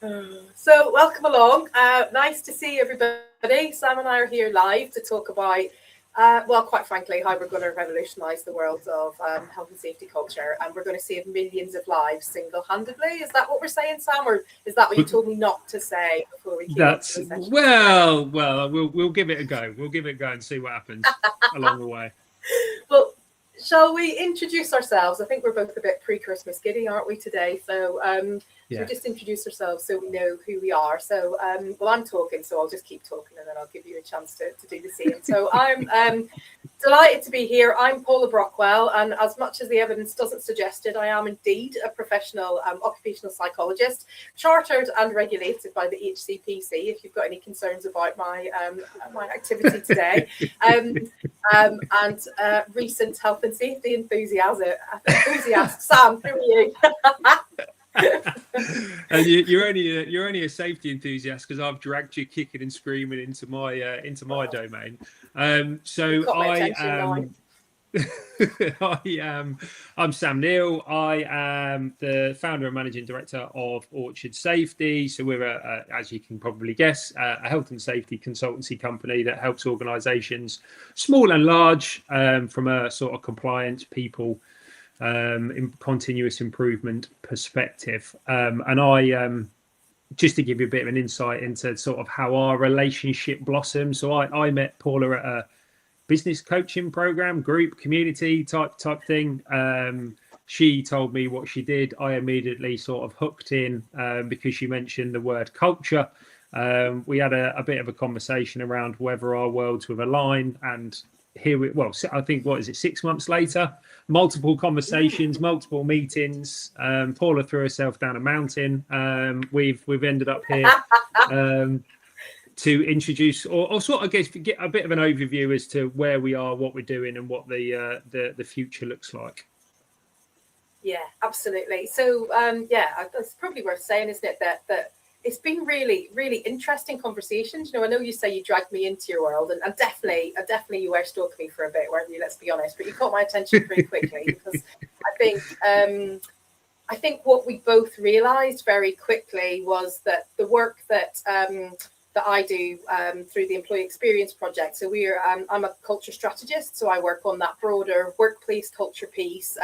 So welcome along. Nice to see everybody. Sam and I are here live to talk about, well, quite frankly, how we're going to revolutionise the world of health and safety culture, and we're going to save millions of lives single-handedly. Is that what we're saying, Sam, or is that what you told me not to say before we came into the session? Well, we'll give it a go. We'll give it a go and see what happens along the way. Well, shall we introduce ourselves? I think we're both a bit pre-Christmas giddy, aren't we, today? So, so just introduce ourselves so we know who we are. So, well, I'm talking, so I'll just keep talking and then I'll give you a chance to do the same. So I'm delighted to be here. I'm Paula Brockwell, and as much as the evidence doesn't suggest it, I am indeed a professional occupational psychologist, chartered and regulated by the HCPC, if you've got any concerns about my activity today. And recent health and safety enthusiast. Sam, who are you? And you're only a safety enthusiast because I've dragged you kicking and screaming into my domain. So I am. I'm Sam Neal. I am the founder and managing director of Orchard Safety. So we're, as you can probably guess, a health and safety consultancy company that helps organisations, small and large, from a sort of compliance, people, in continuous improvement perspective. And I, just to give you a bit of an insight into sort of how our relationship blossomed. So I met Paula at a business coaching program, group, community type thing. She told me what she did. I immediately sort of hooked in because she mentioned the word culture. We had a bit of a conversation around whether our worlds would align, and I think, what is it, 6 months later, multiple conversations, multiple meetings. Paula threw herself down a mountain. We've ended up here to introduce or sort of get a bit of an overview as to where we are, what we're doing, and what the future looks like. Yeah, absolutely. So that's probably worth saying, isn't it, that it's been really, really interesting conversations. I know you say you dragged me into your world, and definitely you were stalking me for a bit, weren't you? Let's be honest. But you caught my attention pretty quickly because I think what we both realised very quickly was that the work that I do through the Employee Experience Project. So I'm a culture strategist, so I work on that broader workplace culture piece.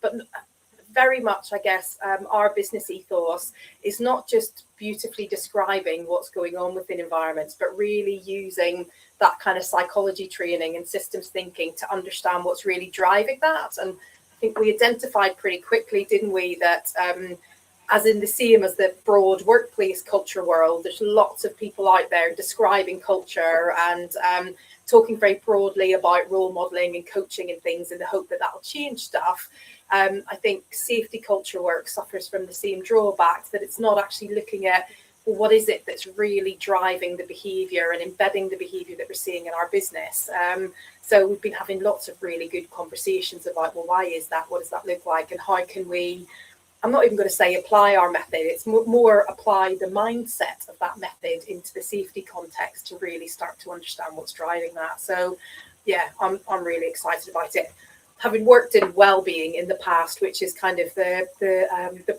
But very much, I guess, our business ethos is not just beautifully describing what's going on within environments, but really using that kind of psychology training and systems thinking to understand what's really driving that. And I think we identified pretty quickly, didn't we, that as in the same as the broad workplace culture world, there's lots of people out there describing culture and talking very broadly about role modelling and coaching and things in the hope that that'll change stuff. I think safety culture work suffers from the same drawbacks, that it's not actually looking at, well, what is it that's really driving the behaviour and embedding the behaviour that we're seeing in our business. So we've been having lots of really good conversations about, well, why is that? What does that look like? And how can we, I'm not even going to say apply our method, it's more apply the mindset of that method into the safety context to really start to understand what's driving that. So yeah, I'm really excited about it. Having worked in well-being in the past, which is kind of the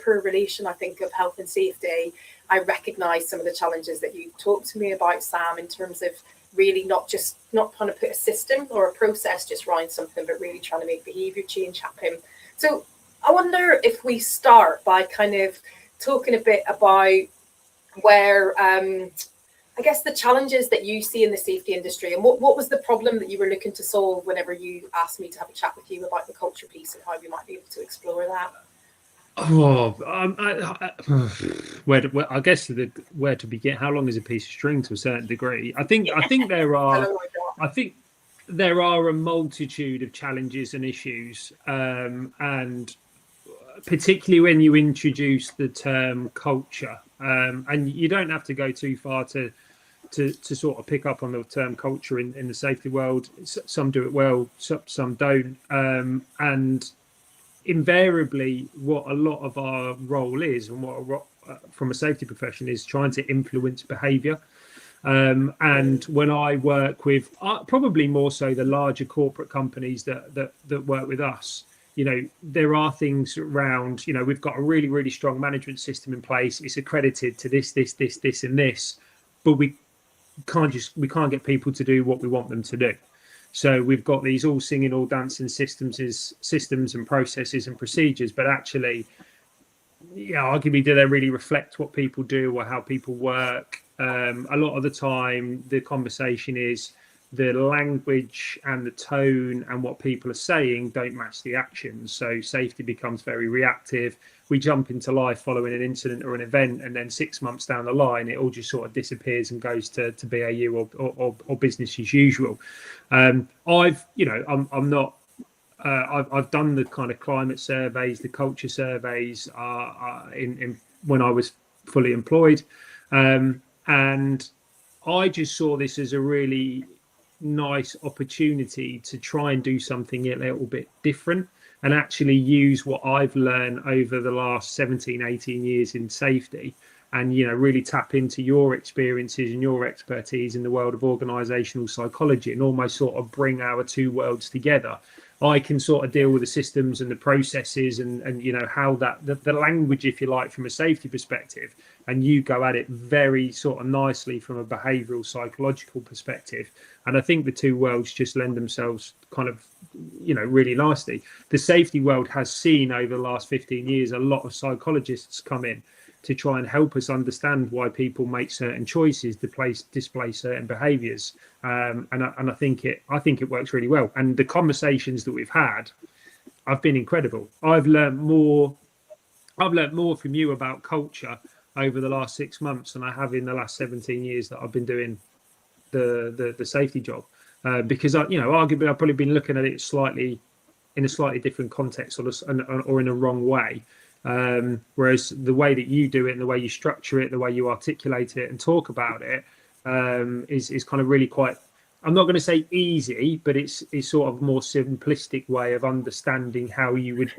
poor relation, I think, of health and safety, I recognise some of the challenges that you talked to me about, Sam, in terms of really not trying to put a system or a process just around something, but really trying to make behaviour change happen. So I wonder if we start by kind of talking a bit about where I guess the challenges that you see in the safety industry, and what was the problem that you were looking to solve whenever you asked me to have a chat with you about the culture piece and how we might be able to explore that? I guess where to begin? How long is a piece of string to a certain degree? I think there are a multitude of challenges and issues, and particularly when you introduce the term culture, and you don't have to go too far to sort of pick up on the term culture in the safety world. Some do it well, some don't, and invariably what a lot of our role is, and what from a safety profession is, trying to influence behaviour. And when I work with probably more so the larger corporate companies that work with us, there are things around, we've got a really, really strong management system in place. It's accredited to this, and this, but we can't get people to do what we want them to do. So we've got these all singing, all dancing systems and processes and procedures, but actually, arguably, do they really reflect what people do or how people work? A lot of the time, the conversation is the language and the tone and what people are saying don't match the actions. So safety becomes very reactive. We jump into life following an incident or an event, and then 6 months down the line, it all just sort of disappears and goes to BAU or business as usual. I've done the kind of climate surveys, the culture surveys in when I was fully employed, and I just saw this as a really nice opportunity to try and do something a little bit different and actually use what I've learned over the last 17, 18 years in safety, and really tap into your experiences and your expertise in the world of organizational psychology and almost sort of bring our two worlds together. I can sort of deal with the systems and the processes and how that the language, if you like, from a safety perspective, and you go at it very sort of nicely from a behavioural psychological perspective. And I think the two worlds just lend themselves kind of really nicely. The safety world has seen over the last 15 years a lot of psychologists come in to try and help us understand why people make certain choices, display certain behaviours, and I think it works really well. And the conversations that we've had have been incredible. I've learned more from you about culture over the last 6 months than I have in the last 17 years that I've been doing the safety job, because arguably I've probably been looking at it in a slightly different context or in a wrong way. Whereas the way that you do it and the way you structure it, the way you articulate it and talk about it, is kind of really quite, I'm not going to say easy, but it's sort of more simplistic way of understanding how you would,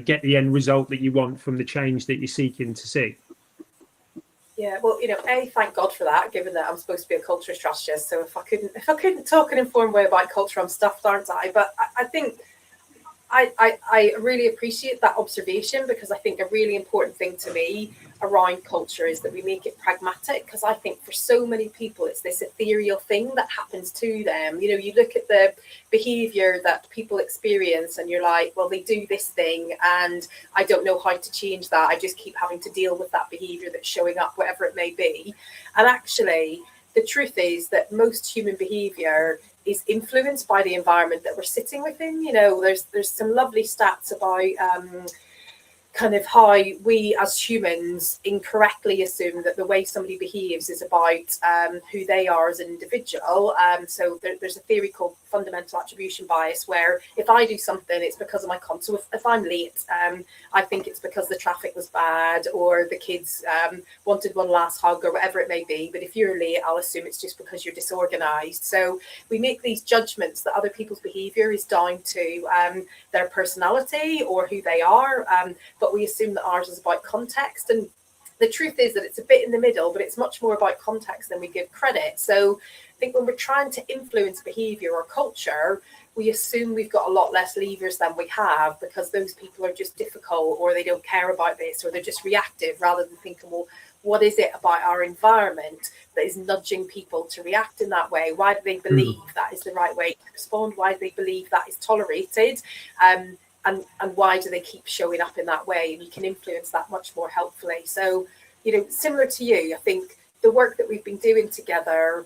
get the end result that you want from the change that you're seeking to see. Yeah, well, thank God for that, given that I'm supposed to be a culture strategist. So if I couldn't talk an informed way about culture, I'm stuffed, aren't I? But I think I really appreciate that observation, because I think a really important thing to me around culture is that we make it pragmatic, because I think for so many people it's this ethereal thing that happens to them. You look at the behaviour that people experience and you're like, well, they do this thing and I don't know how to change that. I just keep having to deal with that behaviour that's showing up, whatever it may be. And actually, the truth is that most human behaviour is influenced by the environment that we're sitting within. There's some lovely stats about kind of how we as humans incorrectly assume that the way somebody behaves is about who they are as an individual. So there's a theory called fundamental attribution bias, where if I do something, it's because of my context. So if I'm late, I think it's because the traffic was bad or the kids wanted one last hug or whatever it may be. But if you're late, I'll assume it's just because you're disorganized. So we make these judgments that other people's behavior is down to their personality or who they are. But we assume that ours is about context. And the truth is that it's a bit in the middle, but it's much more about context than we give credit. So I think when we're trying to influence behaviour or culture, we assume we've got a lot less levers than we have, because those people are just difficult, or they don't care about this, or they're just reactive, rather than thinking, well, what is it about our environment that is nudging people to react in that way? Why do they believe that is the right way to respond? Why do they believe that is tolerated? And why do they keep showing up in that way? And you can influence that much more helpfully. So, similar to you, I think the work that we've been doing together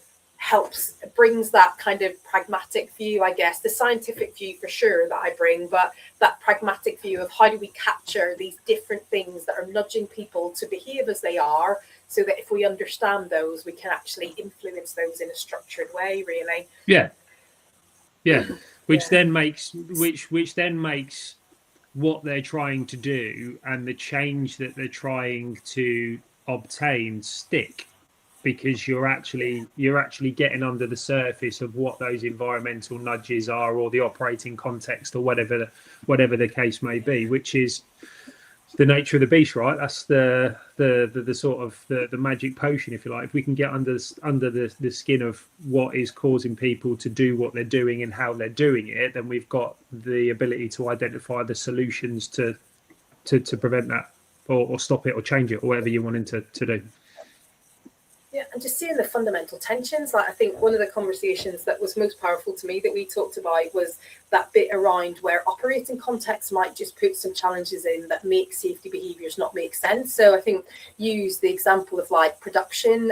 brings that kind of pragmatic view, I guess, the scientific view for sure that I bring, but that pragmatic view of how do we capture these different things that are nudging people to behave as they are, so that if we understand those, we can actually influence those in a structured way, really. Yeah. Which then makes what they're trying to do and the change that they're trying to obtain stick, because you're actually getting under the surface of what those environmental nudges are, or the operating context, or whatever the case may be, which is the nature of the beast, right? That's the sort of the magic potion, if you like. If we can get under the skin of what is causing people to do what they're doing and how they're doing it, then we've got the ability to identify the solutions to prevent that, or stop it, or change it, or whatever you're wanting to do. Yeah, and just seeing the fundamental tensions. Like, I think one of the conversations that was most powerful to me that we talked about was that bit around where operating contexts might just put some challenges in that make safety behaviours not make sense. So I think use the example of like production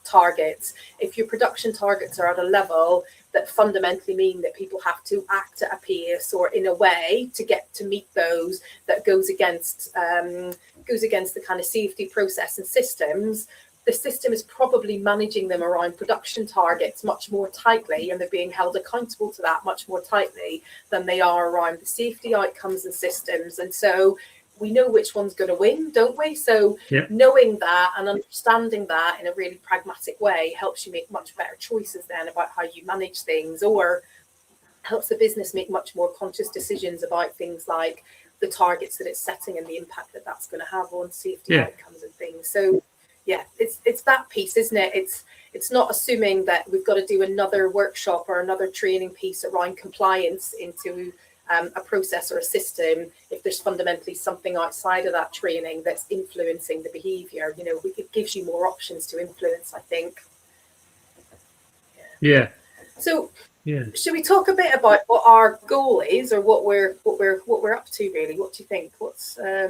targets. If your production targets are at a level that fundamentally mean that people have to act at a pace or in a way to get to meet those that goes against the kind of safety process and systems, the system is probably managing them around production targets much more tightly, and they're being held accountable to that much more tightly than they are around the safety outcomes and systems. And so we know which one's going to win, don't we? So knowing that and understanding that in a really pragmatic way helps you make much better choices then about how you manage things, or helps the business make much more conscious decisions about things like the targets that it's setting and the impact that that's going to have on safety outcomes and things. So yeah, it's that piece, isn't it? It's not assuming that we've got to do another workshop or another training piece around compliance into a process or a system if there's fundamentally something outside of that training that's influencing the behaviour. You know, it gives you more options to influence, I think. Yeah. So should we talk a bit about what our goal is, or what we're up to really? What do you think? What's I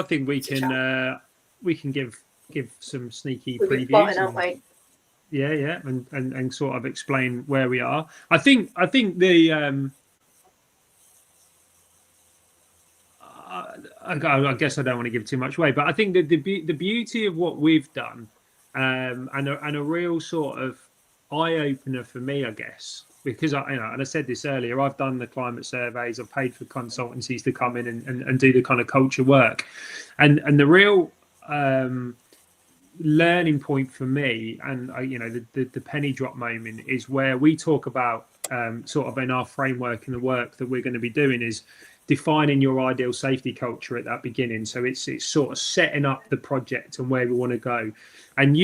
think we can give some sneaky previews. Aren't we? Yeah, and sort of explain where we are. I think the I guess I don't want to give too much away, but I think that the beauty of what we've done, and a real sort of eye opener for me, I guess, because and I said this earlier, I've done the climate surveys, I've paid for consultancies to come in and do the kind of culture work, and the real learning point for me, and the penny drop moment is where we talk about sort of in our framework and the work that we're going to be doing is defining your ideal safety culture at that beginning. So it's sort of setting up the project and where we want to go. And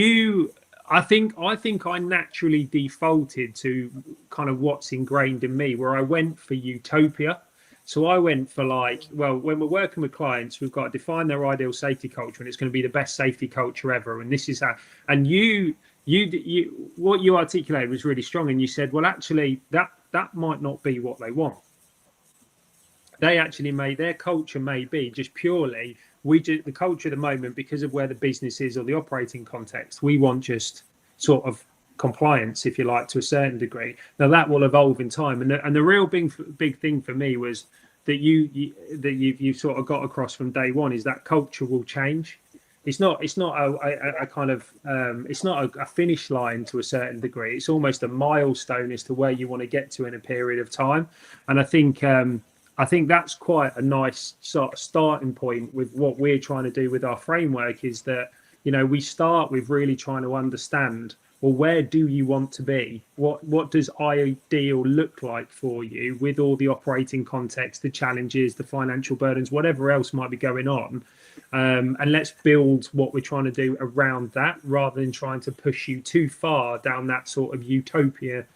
I think I naturally defaulted to kind of what's ingrained in me, where I went for utopia. So I went for when we're working with clients, we've got to define their ideal safety culture, and it's going to be the best safety culture ever. And this is how. And you what you articulated was really strong. And you said, well, actually, that might not be what they want. They actually their culture may be just purely the culture at the moment, because of where the business is or the operating context. We want just sort of compliance, if you like, to a certain degree. Now that will evolve in time, and the real big thing for me was that you sort of got across from day one is that culture will change. It's not a kind of it's not a finish line to a certain degree. It's almost a milestone as to where you want to get to in a period of time. And I think that's quite a nice sort of starting point with what we're trying to do with our framework, is that we start with really trying to understand, well, where do you want to be? What does ideal look like for you, with all the operating context, the challenges, the financial burdens, whatever else might be going on? And let's build what we're trying to do around that, rather than trying to push you too far down that sort of utopia,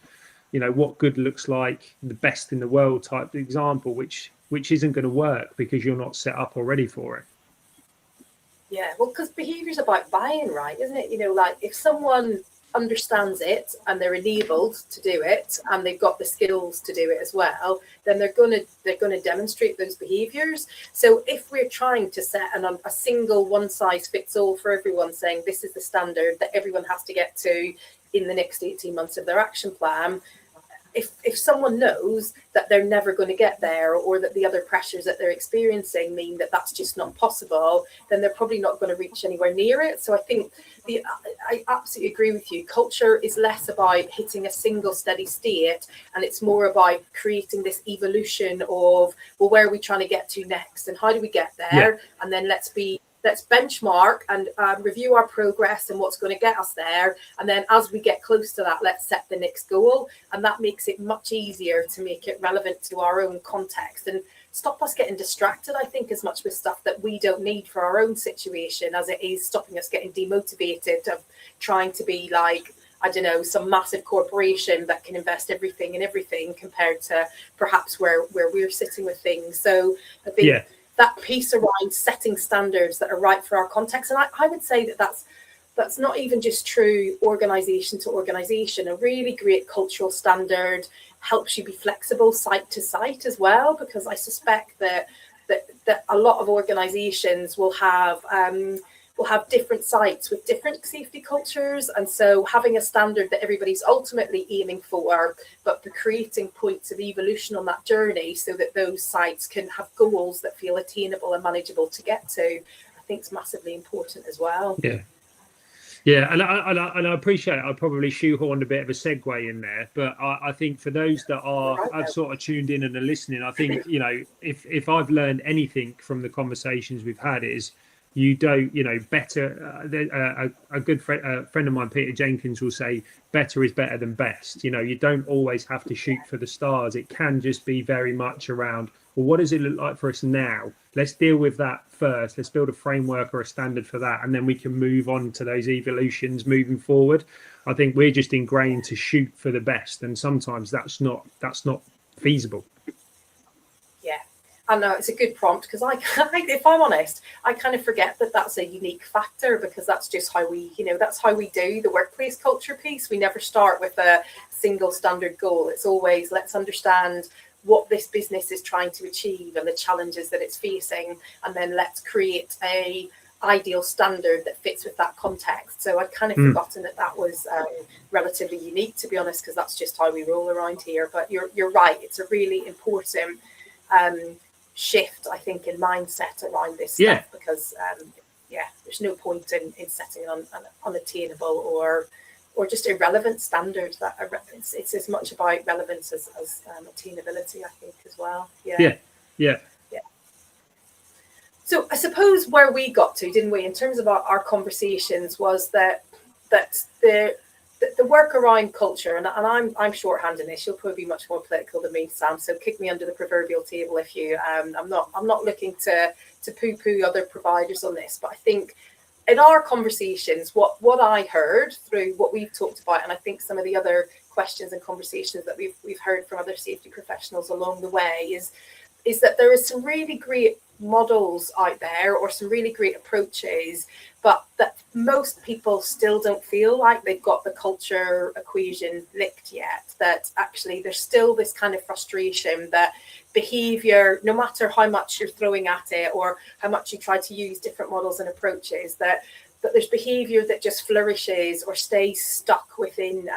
what good looks like, the best in the world type example, which isn't going to work because you're not set up already for it. Yeah, well, because behaviour is about buy-in, right? Isn't it? Like if someone understands it and they're enabled to do it and they've got the skills to do it as well, then they're going to demonstrate those behaviours. So if we're trying to set a single one size fits all for everyone, saying this is the standard that everyone has to get to in the next 18 months of their action plan, if someone knows that they're never going to get there, or that the other pressures that they're experiencing mean that that's just not possible, then they're probably not going to reach anywhere near it. So I think I absolutely agree with you. Culture is less about hitting a single steady state, and it's more about creating this evolution of, well, where are we trying to get to next, and how do we get there? And then let's benchmark and review our progress and what's going to get us there. And then as we get close to that, let's set the next goal. And that makes it much easier to make it relevant to our own context. And stop us getting distracted, I think, as much with stuff that we don't need for our own situation as it is stopping us getting demotivated of trying to be like, I don't know, some massive corporation that can invest everything in everything compared to perhaps where we're sitting with things. So I think that piece around setting standards that are right for our context, and I would say that's not even just true organization to organization. A really great cultural standard helps you be flexible site to site as well, because I suspect that a lot of organizations will have different sites with different safety cultures, and so having a standard that everybody's ultimately aiming for, but for creating points of evolution on that journey so that those sites can have goals that feel attainable and manageable to get to, I think is massively important as well. Yeah, and I appreciate it. I probably shoehorned a bit of a segue in there, but I think for those that have sort of tuned in and are listening, I think, you know, if I've learned anything from the conversations we've had is you don't, you know, better. A good friend of mine, Peter Jenkins, will say better is better than best. You know, you don't always have to shoot for the stars. It can just be very much around, well, what does it look like for us now? Let's deal with that first. Let's build a framework or a standard for that, and then we can move on to those evolutions moving forward. I think we're just ingrained to shoot for the best, and sometimes that's not feasible. Yeah, I know it's a good prompt, because if I'm honest, I kind of forget that that's a unique factor, because that's just how we, you know, that's how we do the workplace culture piece. We never start with a single standard goal. It's always, let's understand what this business is trying to achieve and the challenges that it's facing, and then let's create a ideal standard that fits with that context. So I'd kind of forgotten that was relatively unique, to be honest, because that's just how we roll around here. But you're right, it's a really important shift, I think, in mindset around this stuff, because there's no point in setting an unattainable or just irrelevant standards. That it's as much about relevance as attainability, I think, as well. Yeah. So I suppose where we got to, didn't we, in terms of our conversations, was that the work around culture, and I'm shorthand in this. You'll probably be much more political than me, Sam. So kick me under the proverbial table if you. I'm not looking to poo-poo other providers on this, but I think in our conversations, what I heard through what we've talked about, and I think some of the other questions and conversations that we've heard from other safety professionals along the way is that there is some really great models out there, or some really great approaches, but that most people still don't feel like they've got the culture equation licked yet. That actually there's still this kind of frustration that behavior, no matter how much you're throwing at it or how much you try to use different models and approaches, that there's behavior that just flourishes or stays stuck within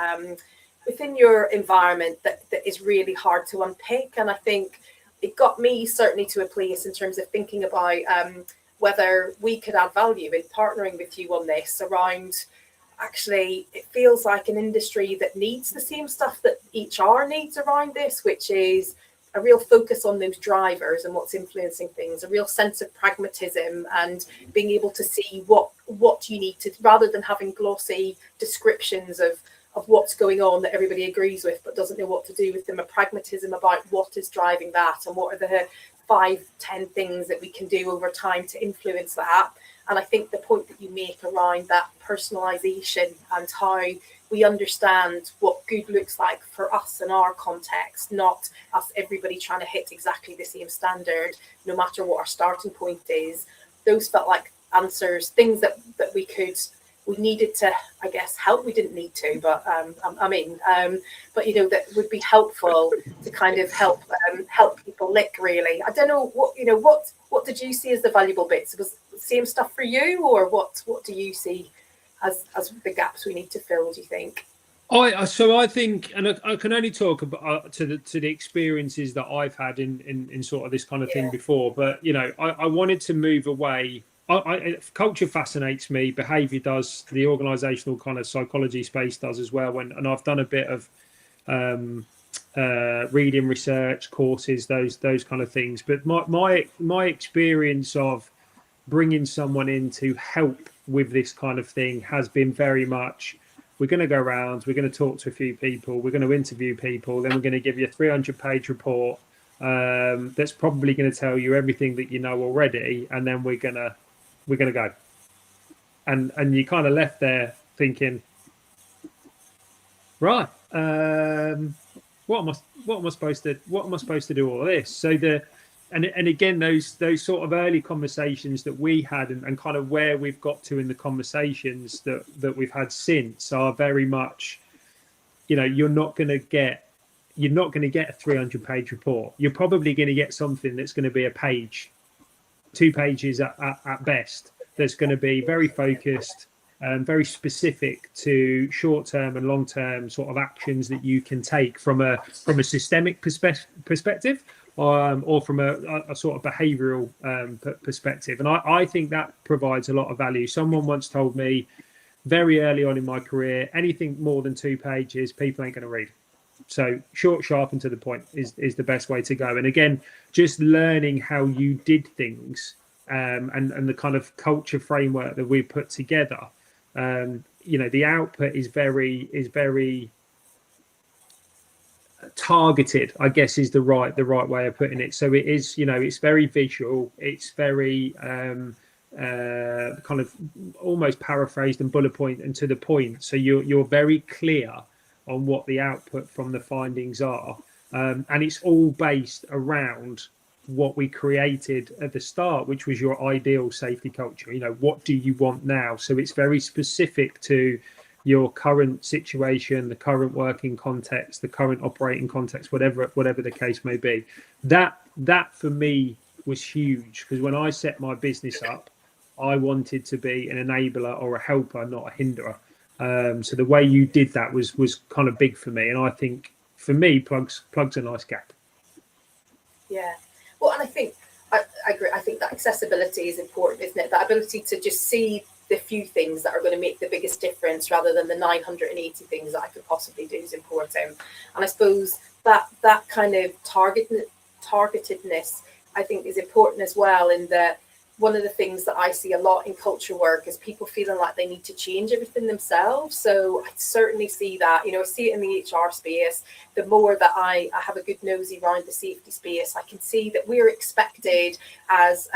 your environment that is really hard to unpick. And I think it got me certainly to a place in terms of thinking about whether we could add value in partnering with you on this around, actually, it feels like an industry that needs the same stuff that HR needs around this, which is a real focus on those drivers and what's influencing things, a real sense of pragmatism and being able to see what you need to, rather than having glossy descriptions of what's going on that everybody agrees with but doesn't know what to do with them, a pragmatism about what is driving that and what are the 5-10 things that we can do over time to influence that. And I think the point that you make around that personalization and how we understand what good looks like for us in our context, not us everybody trying to hit exactly the same standard, no matter what our starting point is. Those felt like answers, things that we needed to, I guess, help. We didn't need to, but but you know, that would be helpful to kind of help people lick, really. I don't know what did you see as the valuable bits? Was the same stuff for you, or what do you see as the gaps we need to fill, do you think? I think, and I can only talk about to the experiences that I've had in sort of this kind of thing before, but you know, I wanted to move away. Culture fascinates me, behavior does, the organizational kind of psychology space does as well, and I've done a bit of reading, research, courses, those kind of things. But my experience of bringing someone in to help with this kind of thing has been very much, we're going to go around, we're going to talk to a few people, we're going to interview people, then we're going to give you a 300-page report, that's probably going to tell you everything that you know already, and then we're gonna go. And you kind of left there thinking, right, what am I supposed to do all of this? So and again, those sort of early conversations that we had, and kind of where we've got to in the conversations that we've had since, are very much, you're not going to get a 300-page report. You're probably going to get something that's going to be a page, 2 pages at best. That's going to be very focused, very specific to short-term and long-term sort of actions that you can take from a systemic perspective, or from a sort of behavioural perspective. And I think that provides a lot of value. Someone once told me very early on in my career, anything more than 2 pages, people ain't going to read. So short, sharp, and to the point is the best way to go. And again, just learning how you did things, and the kind of culture framework that we put together. The output is very targeted, I guess, is the right way of putting it. So it is, it's very visual. It's very kind of almost paraphrased and bullet point and to the point. So you're very clear on what the output from the findings are, and it's all based around what we created at the start, which was your ideal safety culture. What do you want now? So it's very specific to your current situation, the current working context, the current operating context, whatever the case may be. That for me was huge, because when I set my business up, I wanted to be an enabler or a helper, not a hinderer. So the way you did that was kind of big for me, and I think for me plugs a nice gap. Yeah, well, and I think I agree. I think that accessibility is important, isn't it? That ability to just see the few things that are going to make the biggest difference rather than the 980 things that I could possibly do is important. And I suppose that kind of targetedness, I think, is important as well, in that one of the things that I see a lot in culture work is people feeling like they need to change everything themselves. So I certainly see that, I see it in the HR space. The more that I have a good nosy around the safety space, I can see that we're expected as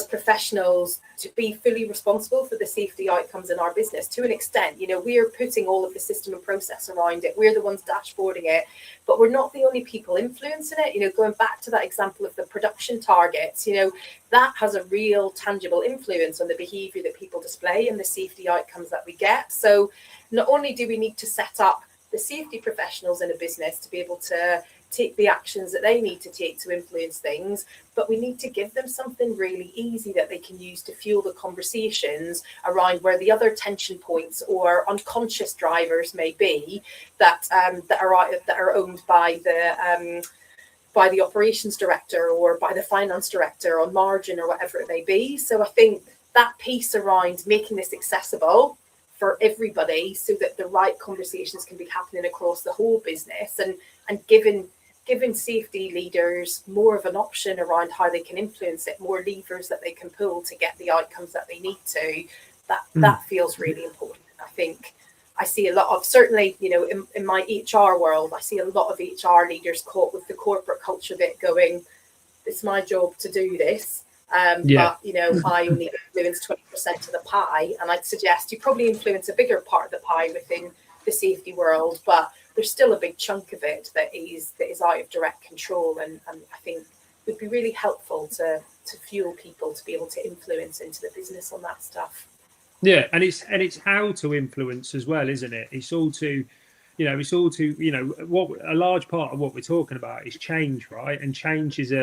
professionals to be fully responsible for the safety outcomes in our business to an extent. We're putting all of the system and process around it. We're the ones dashboarding it, but we're not the only people influencing it. Going back to that example of the production targets, that has a real tangible influence on the behavior that people display and the safety outcomes that we get. So not only do we need to set up the safety professionals in a business to be able to take the actions that they need to take to influence things, but we need to give them something really easy that they can use to fuel the conversations around where the other tension points or unconscious drivers may be that are owned by the operations director or by the finance director on margin or whatever it may be. So I think that piece around making this accessible for everybody so that the right conversations can be happening across the whole business, and giving safety leaders more of an option around how they can influence it, more levers that they can pull to get the outcomes that they need to, that feels really important. I think I see a lot of, certainly, in my HR world, I see a lot of HR leaders caught with the corporate culture bit going, it's my job to do this. But, I only influence 20% of the pie. And I'd suggest you probably influence a bigger part of the pie within the safety world, but there's still a big chunk of it that is out of direct control. And I think it would be really helpful to fuel people to be able to influence into the business on that stuff. Yeah, and it's how to influence as well, isn't it? It's all to what a large part of what we're talking about is change, right? And change is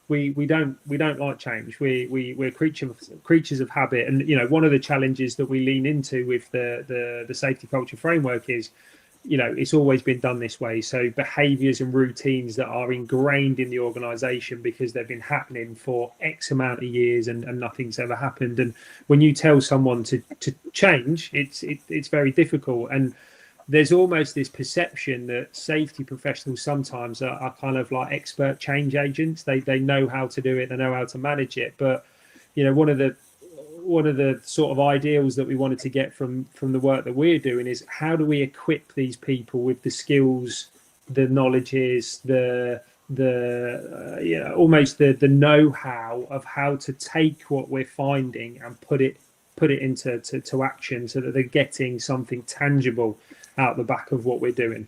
we don't like change. We're creatures of habit, and one of the challenges that we lean into with the safety culture framework is, it's always been done this way. So behaviours and routines that are ingrained in the organisation because they've been happening for X amount of years and nothing's ever happened. And when you tell someone to change, it's very difficult. And there's almost this perception that safety professionals sometimes are kind of like expert change agents. They know how to do it, they know how to manage it. But one of the sort of ideals that we wanted to get from the work that we're doing is, how do we equip these people with the skills, the knowledges, the almost the know-how of how to take what we're finding and put it into action, so that they're getting something tangible out the back of what we're doing.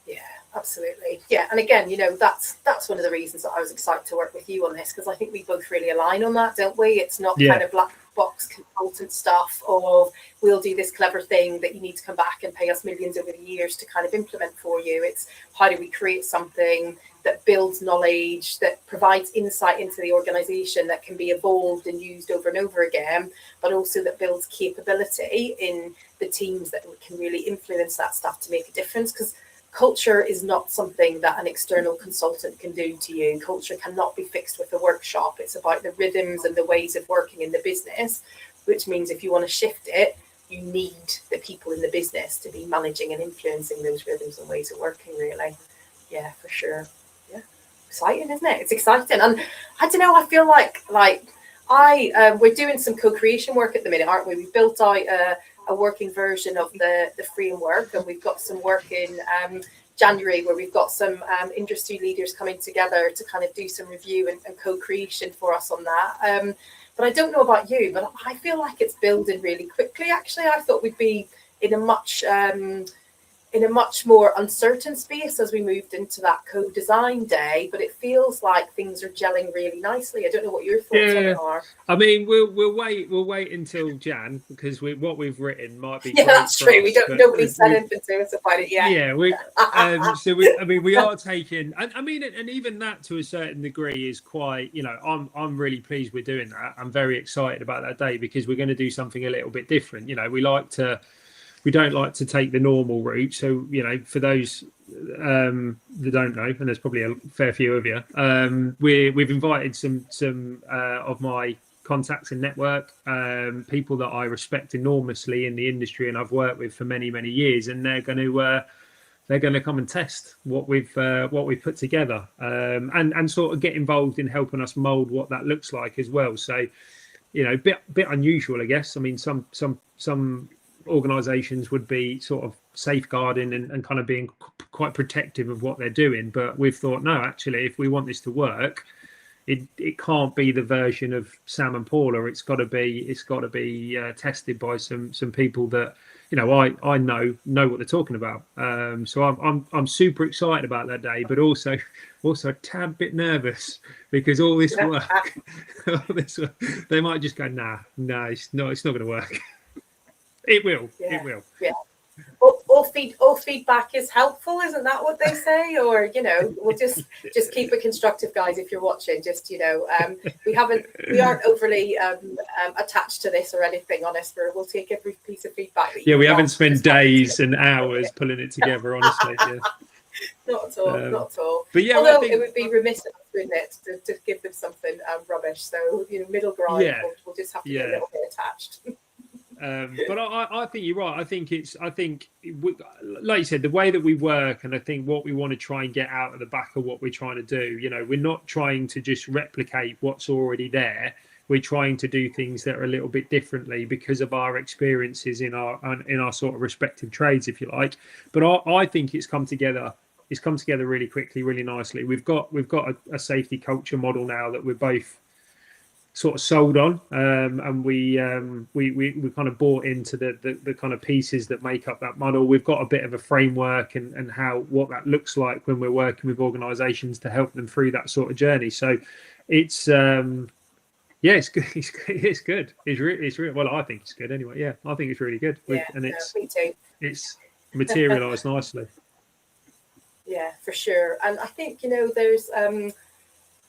Yeah, absolutely. Yeah, and again, that's one of the reasons that I was excited to work with you on this, because I think we both really align on that, don't we? It's not kind of black box consultant stuff of we'll do this clever thing that you need to come back and pay us millions over the years to kind of implement for you. It's how do we create something that builds knowledge, that provides insight into the organization that can be evolved and used over and over again, but also that builds capability in the teams that can really influence that stuff to make a difference. Because culture is not something that an external consultant can do to you. Culture cannot be fixed with a workshop. It's about the rhythms and the ways of working in the business, which means if you want to shift it, you need the people in the business to be managing and influencing those rhythms and ways of working, really. Yeah, for sure. Yeah, exciting, isn't it? It's exciting. And I don't know, I feel like we're doing some co-creation work at the minute, aren't we? We've built out a working version of the framework, and we've got some work in January where we've got some industry leaders coming together to kind of do some review and co-creation for us on that. But I don't know about you, but I feel like it's building really quickly. Actually, I thought we'd be in a much more uncertain space as we moved into that co-design day, but it feels like things are gelling really nicely. I don't know what your thoughts on it are. I mean, we'll wait until Jan, because what we've written might be that's true. Nobody's said anything to us about it yet. Yeah, we are taking, and even that to a certain degree is quite, I'm really pleased we're doing that. I'm very excited about that day, because we're going to do something a little bit different. We don't like to take the normal route. So, for those that don't know, and there's probably a fair few of you, we've invited some of my contacts and network, people that I respect enormously in the industry and I've worked with for many, many years, and they're going to come and test what we've put together, and sort of get involved in helping us mold what that looks like as well. So, bit unusual, I guess. I mean, some organizations would be sort of safeguarding and kind of being quite protective of what they're doing, but we've thought, no, actually, if we want this to work, it can't be the version of Sam and Paula. It's got to be tested by some people that I know what they're talking about. So I'm super excited about that day, but also a tad bit nervous, because all this work, they might just go, no, it's not going to work. It will. It will. Yeah. All feedback is helpful, isn't that what they say? Or we'll just keep it constructive, guys. If you're watching, just we aren't overly attached to this or anything. Honest, we'll take every piece of feedback. We haven't spent days and hours pulling it together. Honestly, yeah. Not at all. Not at all. But yeah, although it would be remiss of us, wouldn't it, to give them something rubbish. So middle ground. Yeah. We'll just have to get a little bit attached. But I think you're right. I think like you said, the way that we work, and I think what we want to try and get out of the back of what we're trying to do, we're not trying to just replicate what's already there. We're trying to do things that are a little bit differently because of our experiences in our sort of respective trades, if you like. But I think it's come together really quickly, really nicely. We've got a safety culture model now that we're both sort of sold on, and we kind of bought into the kind of pieces that make up that model. We've got a bit of a framework and what that looks like when we're working with organizations to help them through that sort of journey. So it's it's good. It's good. It's really well, I think it's good anyway. Yeah, I think it's really good. Me too. It's materialized nicely. Yeah, for sure. And I think there's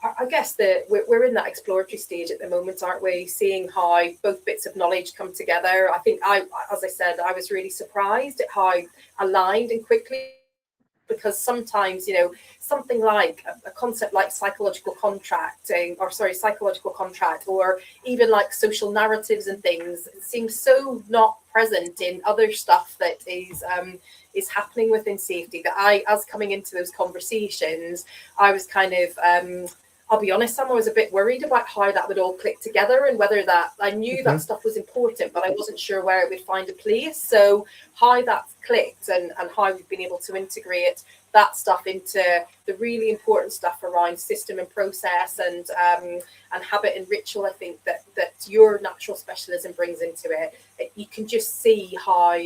I guess that we're in that exploratory stage at the moment, aren't we? Seeing how both bits of knowledge come together. I think as I said, I was really surprised at how aligned and quickly, because sometimes, something like a concept like psychological contract, or even like social narratives and things, seems so not present in other stuff that is happening within safety, that as coming into those conversations, I was kind of, I'll be honest, Sam, I was a bit worried about how that would all click together, and whether that, I knew that stuff was important, but I wasn't sure where it would find a place. So how that's clicked and how we've been able to integrate that stuff into the really important stuff around system and process and habit and ritual, I think that your natural specialism brings into it. You can just see how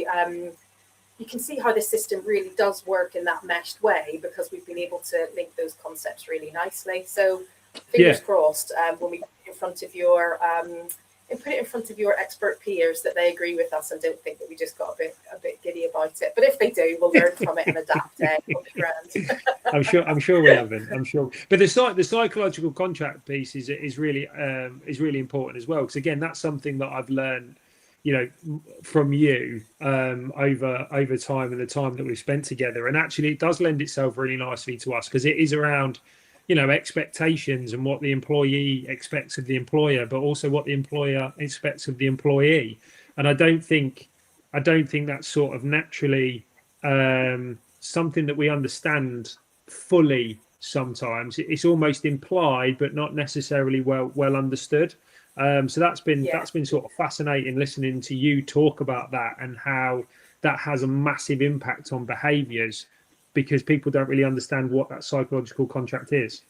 the system really does work in that meshed way, because we've been able to link those concepts really nicely. So fingers crossed, when we put it in front of your expert peers, that they agree with us and don't think that we just got a bit giddy about it. But if they do, we'll learn from it and adapt it. It'll be grand. I'm sure we haven't. I'm sure. But the psychological contract piece is really important as well, because again, that's something that I've learned, from you over time and the time that we've spent together. And actually it does lend itself really nicely to us, because it is around, expectations and what the employee expects of the employer, but also what the employer expects of the employee. And I don't think that's sort of naturally something that we understand fully sometimes. It's almost implied, but not necessarily well understood. So that's been sort of fascinating listening to you talk about that, and how that has a massive impact on behaviours, because people don't really understand what that psychological contract is.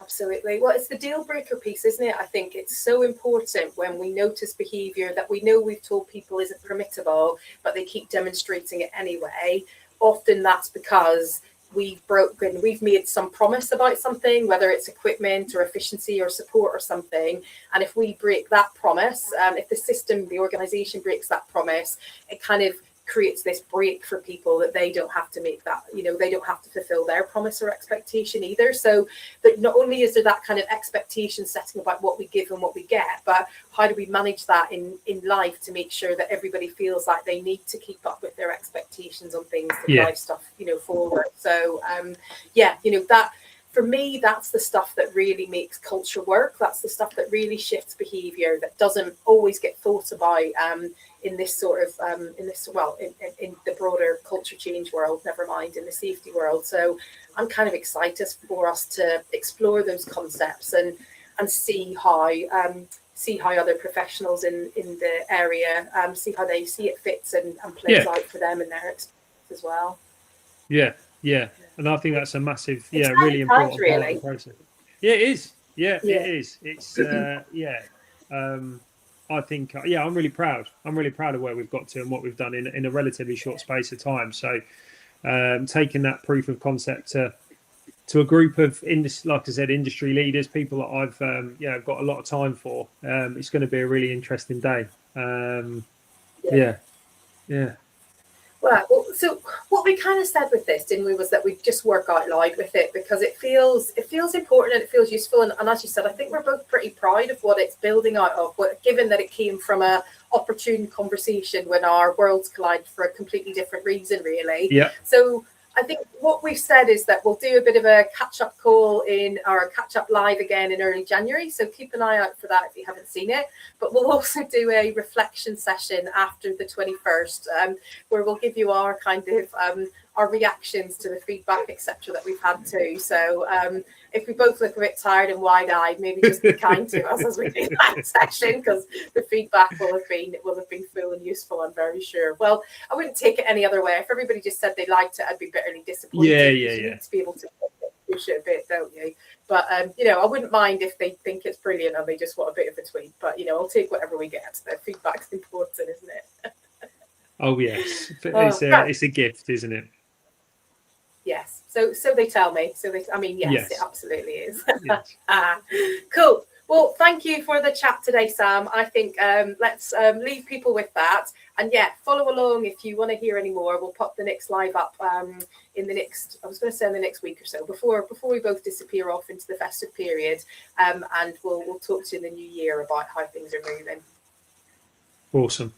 Absolutely. Well, it's the deal breaker piece, isn't it? I think it's so important when we notice behaviour that we know we've told people isn't permittable, but they keep demonstrating it anyway. Often that's because we've made some promise about something, whether it's equipment or efficiency or support or something. And if we break that promise, if the system, the organisation breaks that promise, it kind of creates this break for people that they don't have to make that, they don't have to fulfill their promise or expectation either. So that not only is there that kind of expectation setting about what we give and what we get, but how do we manage that in life to make sure that everybody feels like they need to keep up with their expectations on things to drive stuff, forward. So that, for me, that's the stuff that really makes culture work. That's the stuff that really shifts behaviour, that doesn't always get thought about in this sort of in the broader culture change world, never mind in the safety world. So I'm kind of excited for us to explore those concepts and see how other professionals in the area see how they see it fits and plays out for them in their experience as well. Yeah. And I think that's a massive, really important part of the process. Yeah, it is. It is. It's I think, I'm really proud. I'm really proud of where we've got to and what we've done in a relatively short space of time. So taking that proof of concept to a group of, like I said, industry leaders, people that I've got a lot of time for, it's going to be a really interesting day. Well, so what we kind of said with this, didn't we, was that we'd just work out loud with it, because it feels important and it feels useful. And as you said, I think we're both pretty proud of what it's building out of, given that it came from a opportune conversation when our worlds collided for a completely different reason, really. Yeah. So I think what we've said is that we'll do a bit of a catch-up call catch-up live again in early January. So keep an eye out for that if you haven't seen it. But we'll also do a reflection session after the 21st, where we'll give you our kind of our reactions to the feedback, etc., that we've had too. So if we both look a bit tired and wide-eyed, maybe just be kind to us as we do that session, because the feedback will have been full and useful, I'm very sure. Well, I wouldn't take it any other way. If everybody just said they liked it, I'd be bitterly disappointed. You need to be able to push it a bit, don't you? But I wouldn't mind if they think it's brilliant and they just want a bit of a tweak. But I'll take whatever we get. The feedback's important, isn't it? Oh yes, it's a gift, isn't it? Yes. So they tell me. Yes, it absolutely is. Yes. Cool. Well, thank you for the chat today, Sam. I think let's leave people with that. And follow along if you want to hear any more. We'll pop the next live up in the next week or so, before we both disappear off into the festive period. And we'll talk to you in the new year about how things are moving. Awesome.